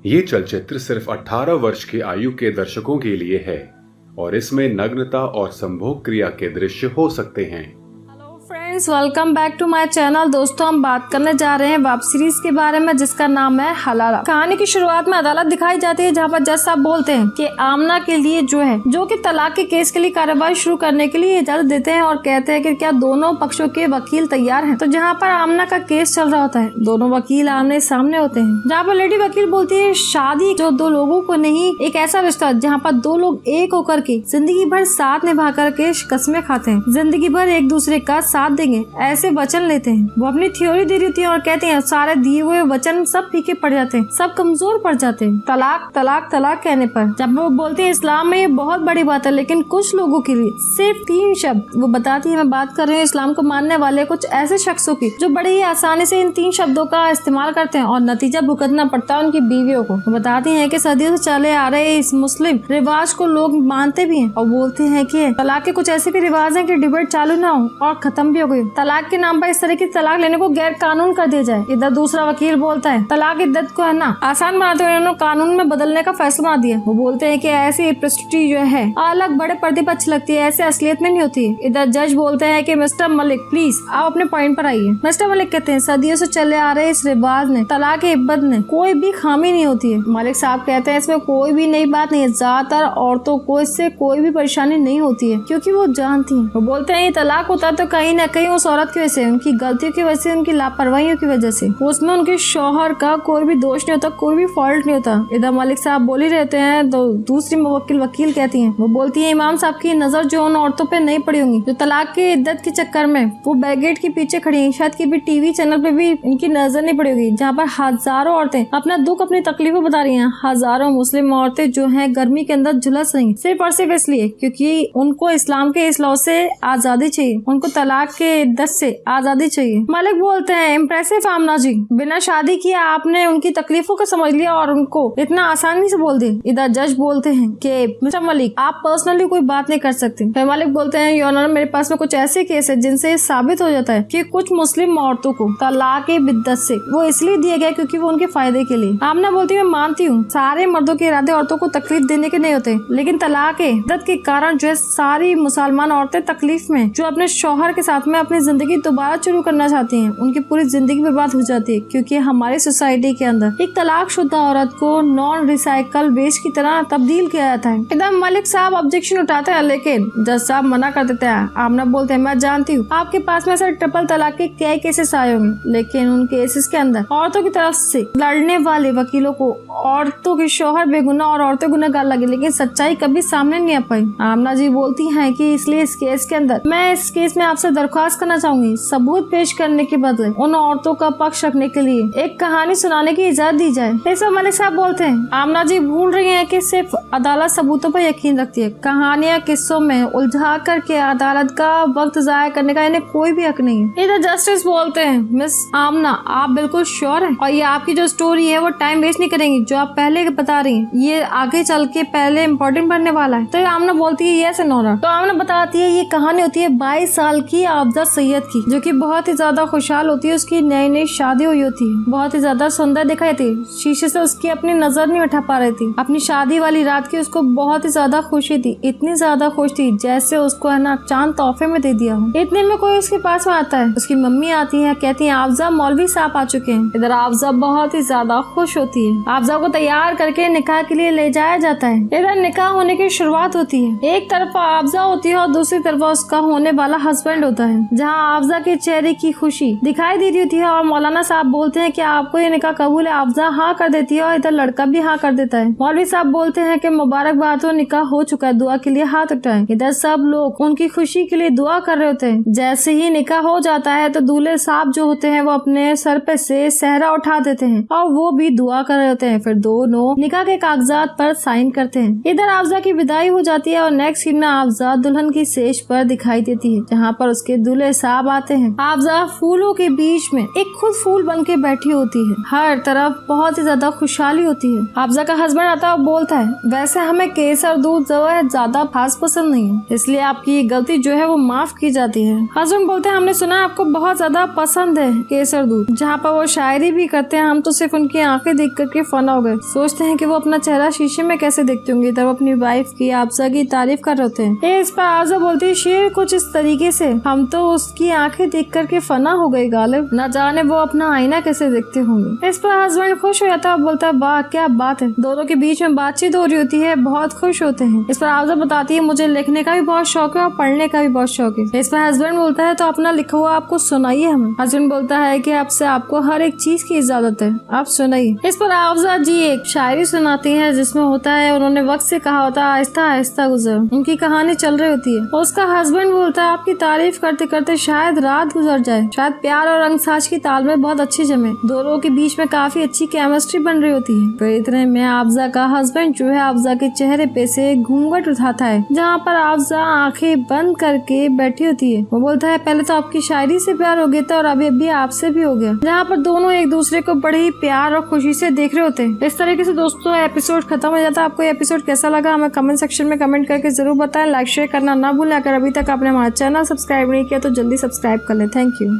ये चलचित्र सिर्फ 18 वर्ष की आयु के दर्शकों के लिए है और इसमें नग्नता और संभोग क्रिया के दृश्य हो सकते हैं। Friends, welcome back to my channel. दोस्तों, हम बात करने जा रहे हैं वेब सीरीज के बारे में जिसका नाम है हलाला। कहानी की शुरुआत में अदालत दिखाई जाती है जहां पर जज साहब बोलते हैं कि आमना के लिए जो कि तलाक के केस के लिए कार्रवाई शुरू करने के लिए इजाजत देते हैं और कहते हैं कि क्या दोनों पक्षों के वकील तैयार हैं। तो जहाँ पर आमना का केस चल रहा होता है, दोनों वकील आमने सामने होते हैं। जहाँ पर लेडी वकील बोलती है शादी जो दो लोगों को नहीं, एक ऐसा रिश्ता जहाँ पर दो लोग एक होकर के जिंदगी भर साथ निभा करके कस्में खाते हैं, जिंदगी भर एक दूसरे का साथ देंगे, ऐसे वचन लेते हैं। वो अपनी थ्योरी दे रही होती है और कहते हैं सारे दिए हुए वचन सब फीके पड़ जाते हैं, सब कमजोर पड़ जाते हैं तलाक तलाक तलाक कहने पर। जब वो बोलते हैं इस्लाम में ये बहुत बड़ी बात है, लेकिन कुछ लोगों के लिए सिर्फ 3 शब्द। वो बताती है, मैं बात कर रही हूँ इस्लाम को मानने वाले कुछ ऐसे शख्सों की जो बड़े ही आसानी से इन 3 शब्दों का इस्तेमाल करते हैं और नतीजा भुगतना पड़ता है उनकी बीवियों को। वो बताती है कि सदियों से चले आ रहे इस मुस्लिम रिवाज को लोग मानते भी हैं और बोलते हैं कि तलाक के कुछ ऐसे भी रिवाज हैं कि डिबेट चालू ना हो और खत्म भी हो गई। तलाक के नाम पर इस तरह की तलाक लेने को गैर कानून कर दिया जाए। इधर दूसरा वकील बोलता है तलाक इद्दत को है ना आसान बनाते हुए उन्होंने कानून में बदलने का फैसला बना दिया। वो बोलते हैं कि ऐसी प्रस्तुति जो है अलग बड़े पर्दे पर अच्छी लगती है, ऐसे असलियत में नहीं होती है। इधर जज बोलते हैं कि मिस्टर मलिक प्लीज आप अपने पॉइंट पर आइए। मिस्टर मलिक कहते हैं सदियों से चले आ रहे इस रिवाज ने, तलाक के इब्बत ने कोई भी खामी नहीं होती है। मलिक साहब कहते हैं इसमें कोई भी नई बात नहीं है, ज्यादातर औरतों को इससे कोई भी परेशानी नहीं होती है क्योंकि वो जानती है। वो बोलते हैं ये तलाक होता तो कहीं न कहीं उस औरत की वजह से, उनकी गलतियों की वजह से, उनकी लापरवाहियों की वजह से। उसमें उनके शौहर का कोई भी दोष नहीं होता, कोई भी फॉल्ट नहीं होता। इधर मलिक साहब बोल ही रहते हैं तो दूसरी वकील कहती हैं, वो बोलती है इमाम साहब की नजर जो उन औरतों पे नहीं पड़ी होंगी जो तलाक के इद्दत के चक्कर में वो बैरिकेड के पीछे खड़ी हैं, शायद की भी टीवी चैनल पे भी इनकी नजर नहीं पड़ी होगी, जहाँ पर हजारों औरतें अपना दुख अपनी तकलीफें बता रही हैं। हजारों मुस्लिम औरतें जो है गर्मी के अंदर झुलस रही सिर्फ और सिर्फ इसलिए क्योंकि उनको इस्लाम के इस लॉ से आजादी चाहिए, उनको तलाक के इद्दत से आजादी चाहिए। मलिक बोलते हैं इम्प्रेसिव आमना जी, बिना शादी किए आपने उनकी तकलीफों को समझ लिया और उनको इतना आसानी से बोल दिया। इधर जज बोलते हैं कि मिस्टर मलिक आप पर्सनली कोई बात नहीं कर सकते। फिर मलिक बोलते हैं योर ऑनर मेरे पास में कुछ ऐसे केस है जिनसे साबित हो जाता है कि कुछ मुस्लिम औरतों को तलाक के बिद्दत से वो इसलिए दिया गया क्योंकि वो उनके फायदे के लिए। आमना बोलती है मैं मानती हूँ सारे मर्दों के इरादे औरतों को तकलीफ देने के नहीं होते, लेकिन तलाक के इद्दत के कारण जो है सारी मुसलमान औरतें तकलीफ में जो अपने शौहर के साथ में अपनी जिंदगी दोबारा शुरू करना चाहती हैं, उनकी पूरी जिंदगी बर्बाद हो जाती है क्योंकि हमारी सोसाइटी के अंदर एक तलाकशुदा औरत को नॉन रिसाइकल वेस्ट की तरह तब्दील किया जाता है। एकदम मलिक साहब ऑब्जेक्शन उठाते हैं लेकिन जज साहब मना कर देते हैं। आमना बोलते हैं मैं जानती हूँ आपके पास में सर ट्रिपल तलाक के कई केसेस आए होंगे, लेकिन उन केसेस के अंदर औरतों की तरफ से लड़ने वाले वकीलों को औरतों के शौहर बेगुनाह और औरतें गुनहगार लगी, लेकिन सच्चाई कभी सामने नहीं आ पाई। आमना जी बोलती है कि इसलिए इस केस के अंदर मैं इस केस में आपसे दरख्वास्त करना चाहूंगी सबूत पेश करने के बदले उन औरतों का पक्ष रखने के लिए एक कहानी सुनाने की इजाजत दी जाए। इस पर मलिक साहब बोलते हैं आमना जी भूल रही हैं कि सिर्फ अदालत सबूतों पर यकीन रखती है, कहानियां किस्सों में उलझा करके अदालत का वक्त जाया करने का इन्हें कोई भी हक नहीं है। इधर जस्टिस बोलते हैं मिस आमना आप बिल्कुल श्योर हैं और ये आपकी जो स्टोरी है वो टाइम वेस्ट नहीं करेंगी, जो आप पहले बता रही हैं ये आगे चल के पहले इम्पोर्टेंट बनने वाला है। तो आमना बोलती है यस एंड नो। तो आमना बताती है ये कहानी होती है 22 साल की अफजल सैयद की, जो की बहुत ही ज्यादा खुशहाल होती है। उसकी नई नई शादी हुई होती है, बहुत ही ज्यादा सुंदर दिखाई थी, शीशे से उसकी अपनी नजर नहीं उठा पा रही थी। अपनी शादी वाली रात की उसको बहुत ही ज्यादा खुशी थी, इतनी ज्यादा खुश थी जैसे उसको है ना चांद तोहफे में दे दिया हो। इतने में कोई उसके पास में आता है, उसकी मम्मी आती है, कहती है आफजा मौलवी साहब आ चुके हैं। इधर आफजा बहुत ही ज्यादा खुश होती है, आफजा को तैयार करके निकाह के लिए ले जाया जाता है। इधर निकाह होने की शुरुआत होती है, एक तरफ आफजा होती है और दूसरी तरफ उसका होने वाला हस्बैंड होता है, जहाँ आफजा के चेहरे की खुशी दिखाई दे रही होती है। और मौलाना साहब बोलते हैं कि आपको ये निकाह कबूल है। अफजा हाँ कर देती है और इधर लड़का भी हाँ कर देता है। मौलवी साहब बोलते हैं कि मुबारकबाद हो, निकाह हो चुका है, दुआ के लिए हाथ उठाएं। इधर सब लोग उनकी खुशी के लिए दुआ कर रहे होते हैं। जैसे ही निकाह हो जाता है तो दूल्हे साहब जो होते हैं वो अपने सर पे से सहरा उठा देते हैं और वो भी दुआ कर रहे होते हैं। फिर दोनों निकाह के कागजात पर साइन करते हैं। इधर अफजा की विदाई हो जाती है और नेक्स्ट सीन में अफजा दुल्हन की सेज पर दिखाई देती है, जहाँ पर उसके दूल्हे खुले साब आते हैं। हाफजा फूलों के बीच में एक खुद फूल बन के बैठी होती है। हर तरफ बहुत ही ज्यादा खुशहाली होती है। हाफजा का हस्बैंड आता है और बोलता है, वैसे हमें केसर दूध जो है ज्यादा खास पसंद नहीं है, इसलिए आपकी गलती जो है वो माफ की जाती है। हस्बैंड बोलते हैं, हमने सुना आपको बहुत ज्यादा पसंद है केसर दूध। जहाँ पर वो शायरी भी करते हैं, हम तो सिर्फ उनकी आंखें देख करके फना हो गए। सोचते हैं कि वो अपना चेहरा शीशे में कैसे देखते होंगे तब अपनी वाइफ की हाफजा की तारीफ कर रहे होते हैं। इस पर हाफजा बोलती है, शेर कुछ इस तरीके से, हम तो उसकी आंखें देख करके फना हो गए गालिब, न जाने वो अपना आईना कैसे देखते होंगे। इस पर हस्बैंड खुश हो जाता है और बोलता है, वाह क्या बात है। दोनों के बीच में बातचीत हो रही होती है, बहुत खुश होते हैं। इस पर हाफजा बताती है, मुझे लिखने का भी बहुत शौक है और पढ़ने का भी बहुत शौक है। इस पर हस्बैंड बोलता है, तो अपना लिखा हुआ आपको सुनाइए हमें। हस्बैंड बोलता है कि अब से आपको हर एक चीज की इजाजत है, आप सुनाइए। इस पर हाफजा जी एक शायरी सुनाती है जिसमें होता है, उन्होंने वक्त से कहा होता है आहिस्ता आहिस्ता गुजर। उनकी कहानी चल रही होती है। उसका हस्बैंड बोलता है, आपकी तारीफ करते करते शायद रात गुजर जाए, शायद प्यार और रंगसाज की ताल में बहुत अच्छी जमे, दोनों के बीच में काफी अच्छी केमिस्ट्री बन रही होती है। फिर इतने में हाफजा का हस्बैंड जो है हाफजा के चेहरे पे से घूंघट उठाता है, जहाँ पर हाफजा आंखें बंद करके बैठी होती है। वो बोलता है, पहले तो आपकी शायरी से प्यार हो गया था और अभी अभी आपसे भी हो गया। जहाँ पर दोनों एक दूसरे को बड़े ही प्यार और खुशी से देख रहे होते हैं। इस तरीके से दोस्तों एपिसोड खत्म हो जाता है। आपको ये एपिसोड कैसा लगा हमें कमेंट सेक्शन में कमेंट करके जरूर बताएं। लाइक शेयर करना ना भूलें। अगर अभी तक आपने हमारा चैनल सब्सक्राइब नहीं किया तो जल्दी सब्सक्राइब कर लें। Thank you.